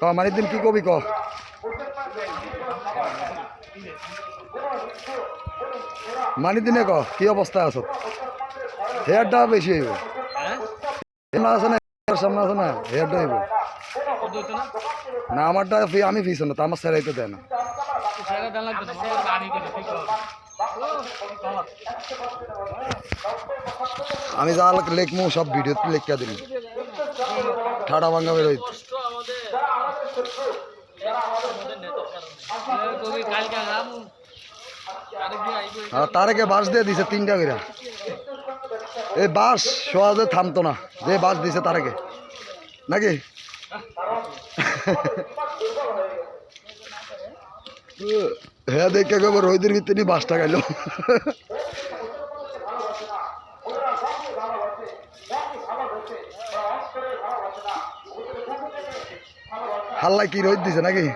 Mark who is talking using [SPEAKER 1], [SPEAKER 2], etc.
[SPEAKER 1] ক মানিদ্দিন কি কবি ক মানিদ্দিনে ক কি অবস্থা আছো হেয়ারটা বেশি হইব আছে না সামনে আছে না হেয়ারটা হইব না আমারটা আমি ফিস না তো আমার স্যারাইতে দেয় না আমি যা লেখমু সব ভিডিওতে লেখা দিন ঠাডা ভাঙ্গা বেরোই তারেকে বাস দিয়ে দিছে 3টা করে এই বাস সহজে থামতো না যে বাস দিছে তারেকে নাকি হ্যাঁ দেখে খবর রোহিতের ভিতরে বাসটা গেল হাল্লায় কি রোহিত দিছে নাকি